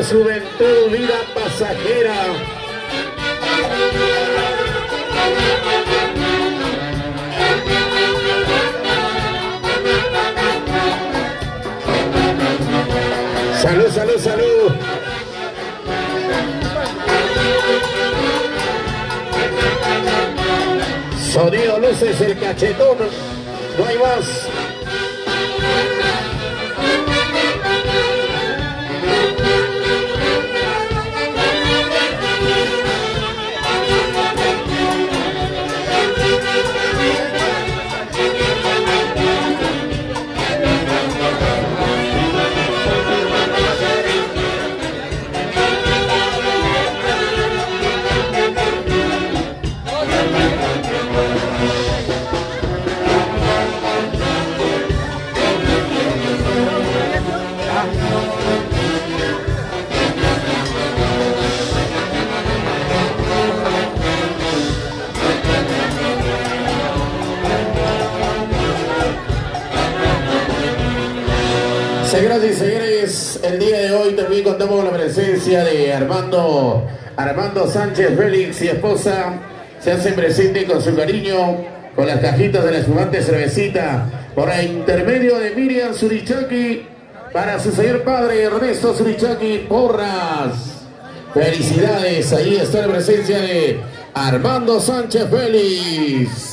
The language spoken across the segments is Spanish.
La juventud, vida pasajera. Salud, salud, salud. Sonido, luces, el cachetón. No hay más. Señoras y señores, el día de hoy también contamos con la presencia de Armando Sánchez Félix y esposa. Se hacen presente con su cariño, con las cajitas de la espumante cervecita, por el intermedio de Miriam Surichaki, para su señor padre Ernesto Surichaki Porras. Felicidades, ahí está la presencia de Armando Sánchez Félix.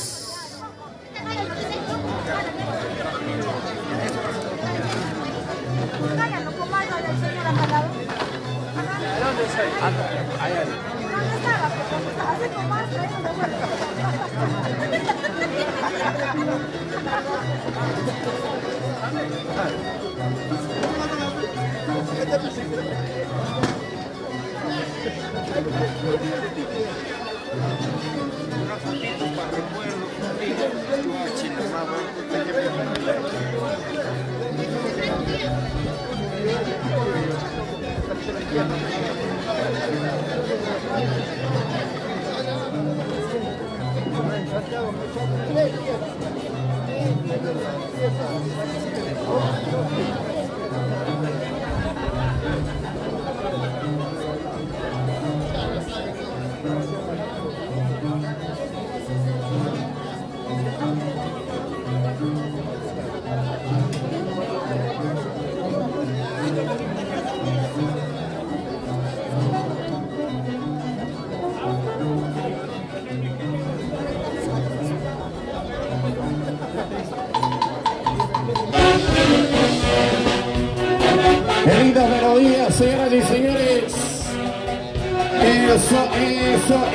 Qué lindas melodías, señoras y señores.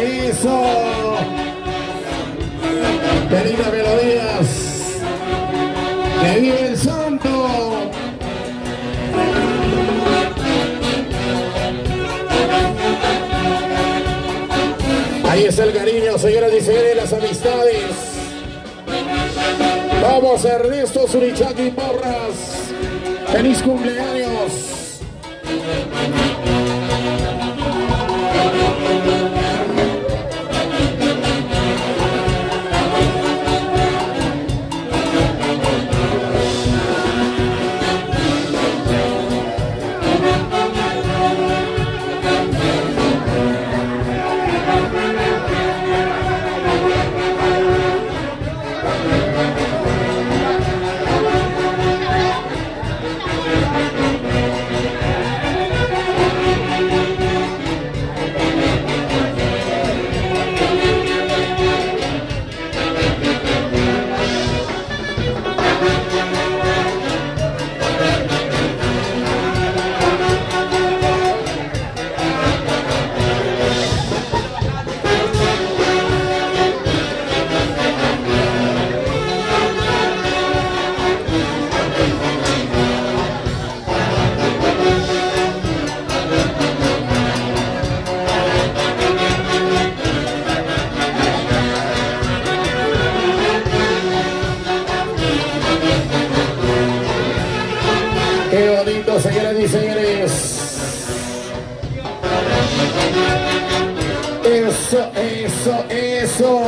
Eso. Qué lindas melodías. Que vive el santo. Ahí está el cariño, señoras y señores, las amistades. Vamos, Ernesto Surichaki Porras. ¡Feliz cumpleaños! Qué bonito, señoras y señores. Eso.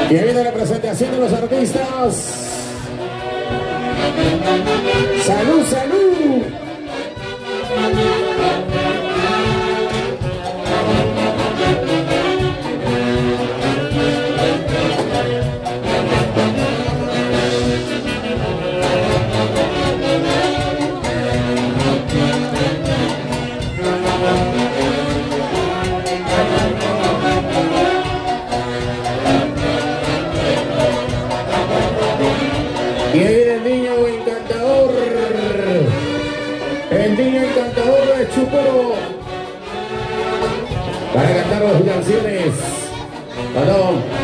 Y ahí viene la presentación de los artistas. ¡Salud, salud! Y ahí viene el niño encantador. El niño encantador de Chuporo. Para cantar las canciones. Perdón.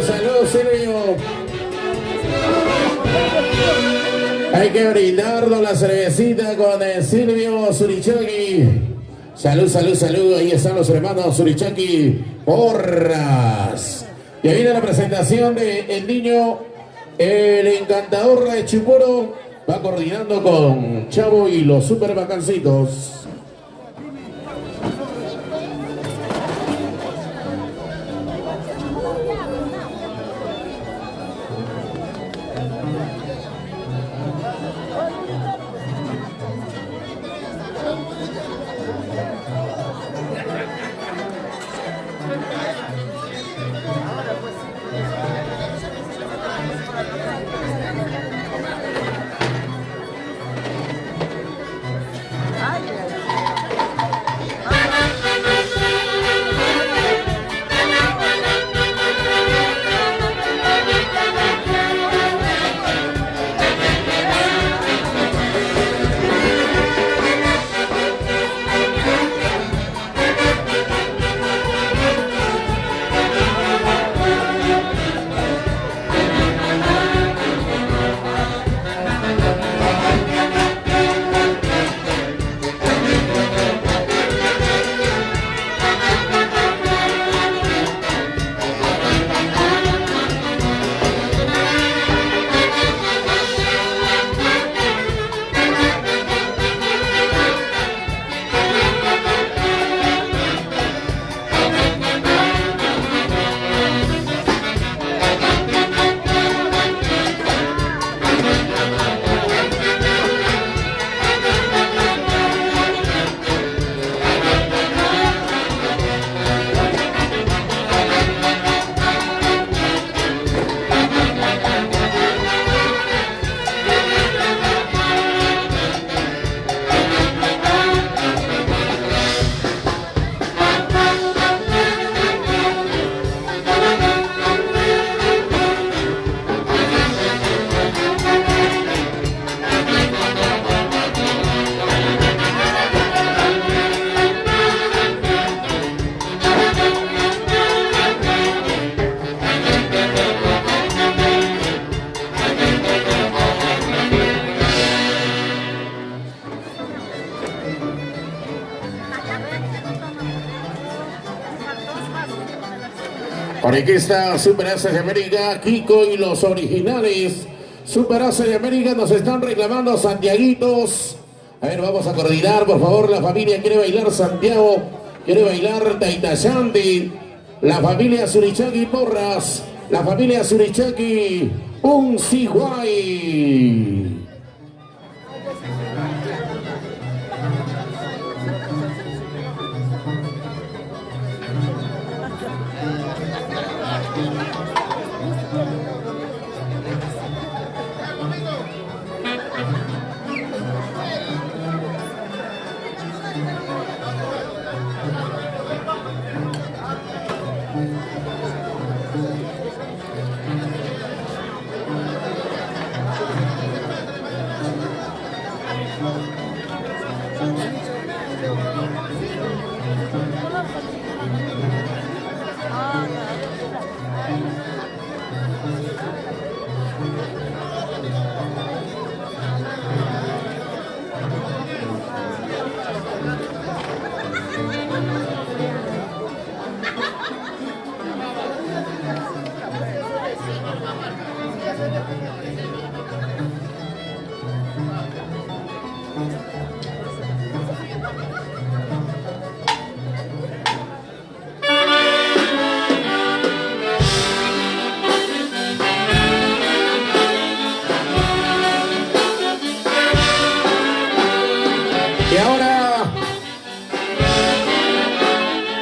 Salud, Silvio. Hay que brindarnos la cervecita con el Silvio Surichaki. Salud, salud, salud. Ahí están los hermanos Surichaki Porras. Y ahí viene la presentación de el niño, el encantador de Chuporo. Va coordinando con Chavo y los super bacancitos. Por aquí está Super Ace de América, Kiko y los originales. Super Ace de América nos están reclamando santiaguitos. A ver, vamos a coordinar, por favor. La familia quiere bailar Santiago, quiere bailar Taitayandi. La familia Surichaki Porras, la familia Surichaki Unsihuay.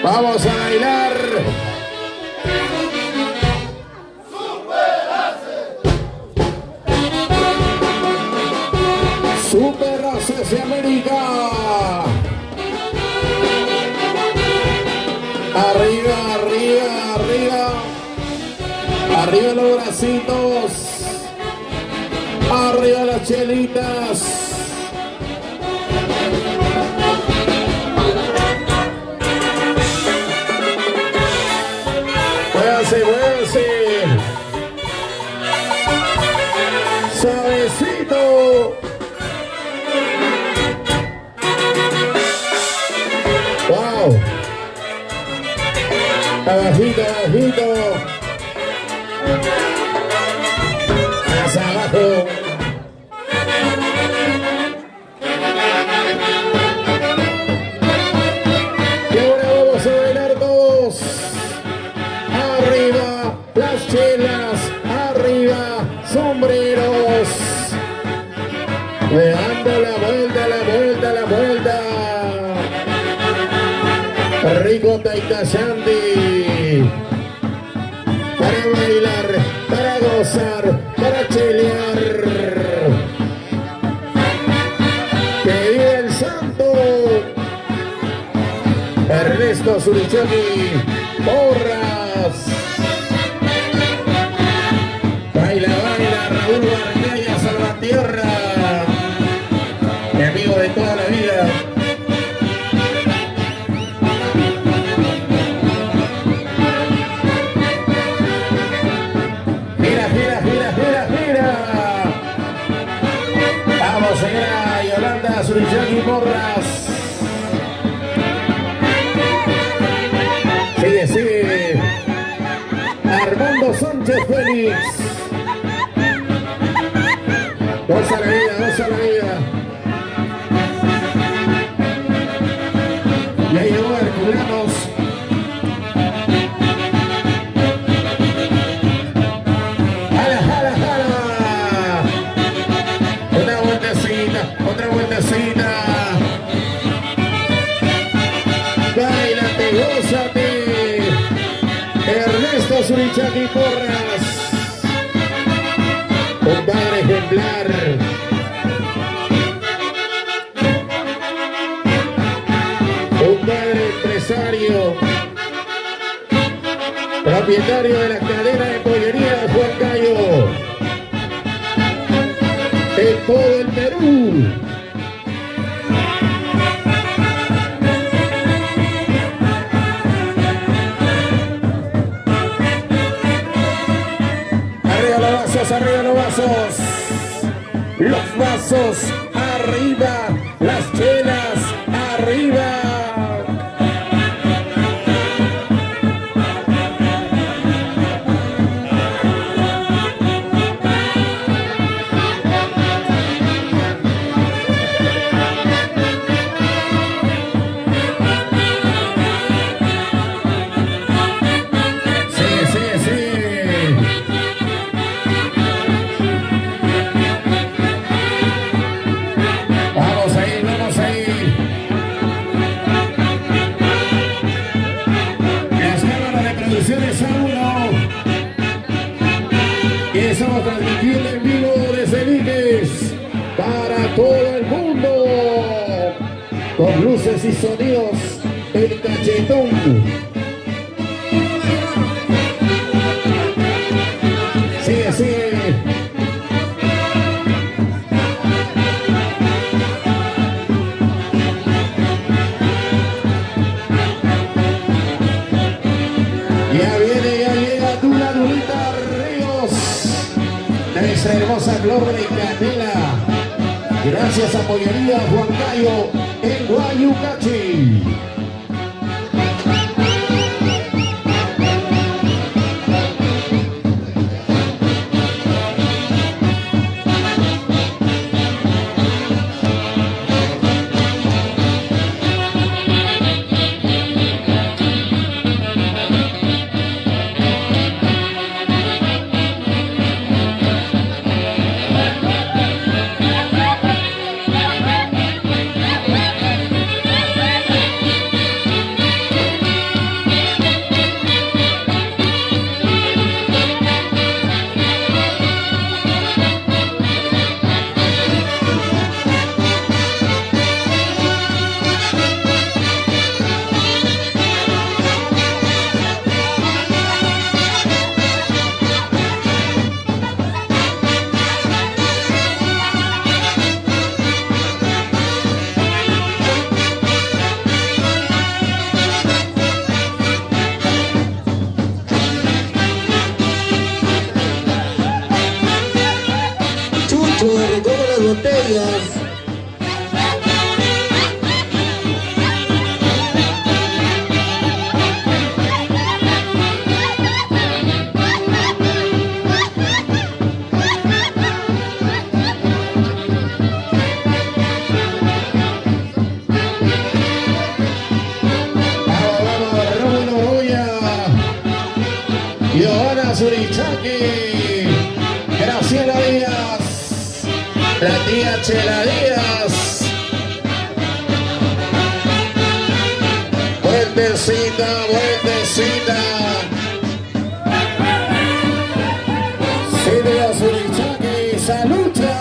Vamos a bailar. Super Races de América. Arriba, arriba, arriba. Arriba los bracitos. Arriba las chelitas. Muévanse, muévanse. Suavecito. Wow. Abajito, abajito. Más abajo. Y ahora vamos a bailar todos. Arriba las chelas, arriba sombreros. Dando la vuelta, la vuelta, la vuelta. Rico Taitashandi. Para bailar, para gozar, para chelear. Que vive el santo. Ernesto Surichaki Porras. Baila, baila, Raúl Barcaya Salvatierra. Mi amigo de toda la vida. Gira, gira, gira, gira, gira. Vamos, señora Yolanda Surichaki Porras. Sigue, sigue. Armando Sánchez Félix. Goza la vida, goza la vida. Y ahí llegó Herculanos. ¡Jala, jala, jala! Una vueltecita, otra vueltecita. Báilate, gózate. Ernesto Surichaki Porras. Un padre ejemplar. Un padre empresario. Propietario de la cadena de pollería Juan Cayo. En todo el Perú. Arriba los vasos, arriba los vasos. Los vasos arriba, las chelas arriba. Que estamos transmitiendo en vivo desde Viques para todo el mundo, con luces y sonidos, el cachetón. Sigue, sigue. Ya llega Dula Dulita Ríos, nuestra hermosa flor de canela. Gracias a Pollería Juan Cayo en Guayucachi. Arias. Johanna Surichaki, Graciela Díaz, la tía Chela Díaz, vueltecita, vueltecita, Silvia Surichaki, salucha.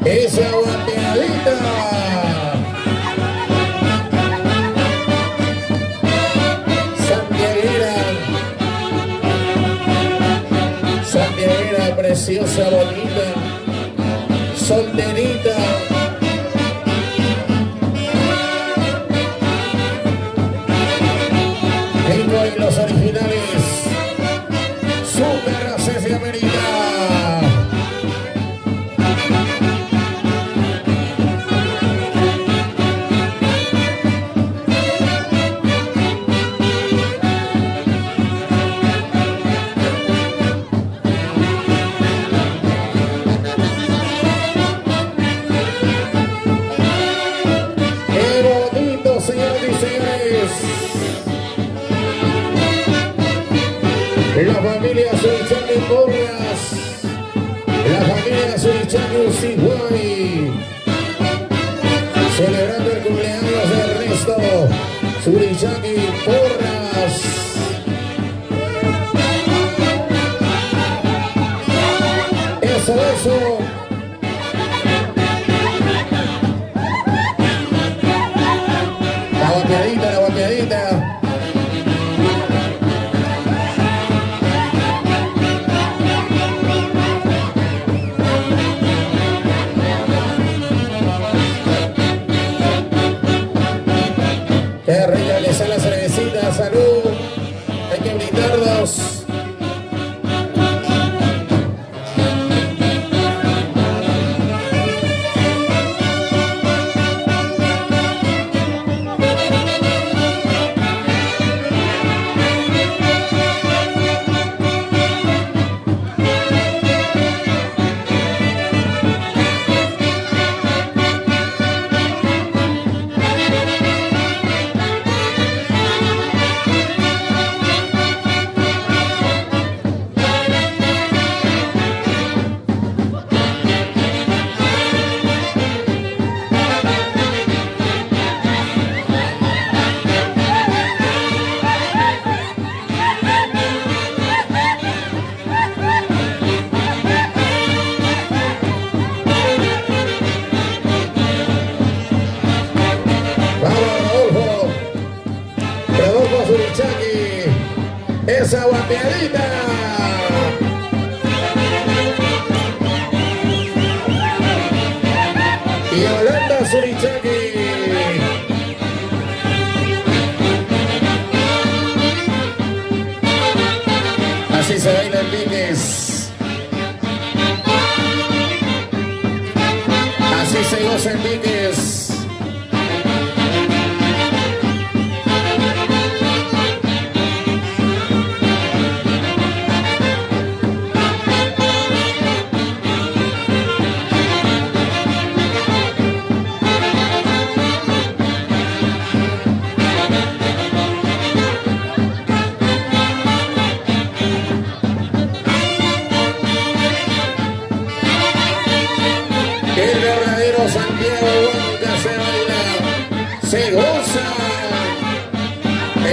Esa guapeadita. Santiaguera preciosa, bonita, solterita. Tengo y los originales. Super Ceci América. Señoras y señores, la familia Surichaki Porras, la familia Surichaki Usiguay, celebrando el cumpleaños de Ernesto Surichaki Porras. Eso. La guapeadita. Qué rica que sea la cervecita, salud. Hay que brindarnos. Esa guapeadita. Y Yolanda Surichaki. Así se bailan piques. Así se gozan piques.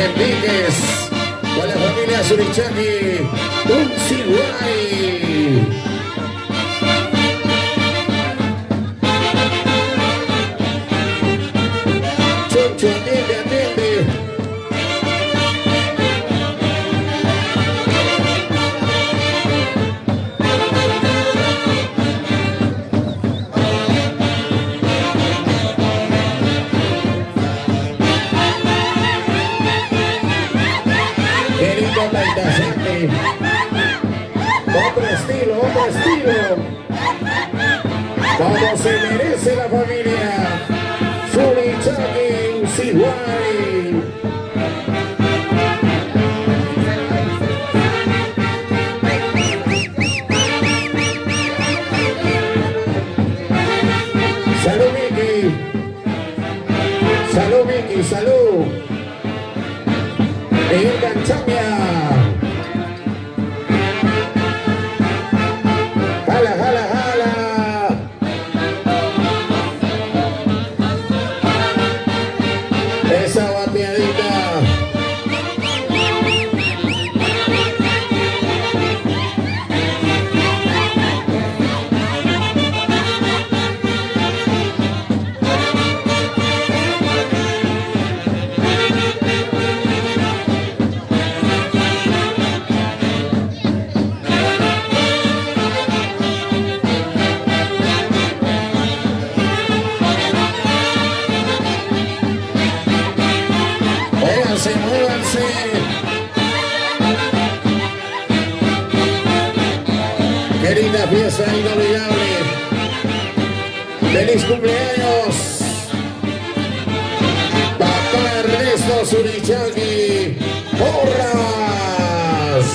Enríquez, con la familia Surichaki, un Siguay. Chocho, atiende, atiende. Otro estilo, otro estilo. Como se merece la familia Surichaki, Siguay. Salud, Miki. Salud, Miki, salud. Miguel Canchamia. Jala, jala, jala. Esa vapeadita. Muévanse, muévanse. Querida fiesta inolvidable. ¡Feliz cumpleaños! Papá Ernesto Surichaki. ¡Porras!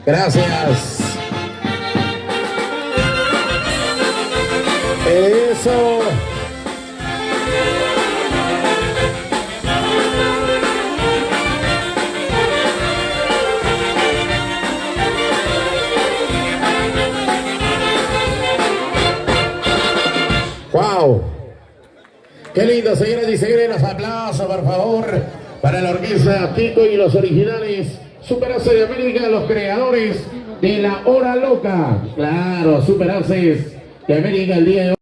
Gracias. Eso. ¡Wow! ¡Qué lindo, señoras y señores! Los aplausos, por favor, para la orquesta Kiko y los originales Super Aces de América, los creadores de la Hora Loca. Claro, Super Aces de América el día de hoy.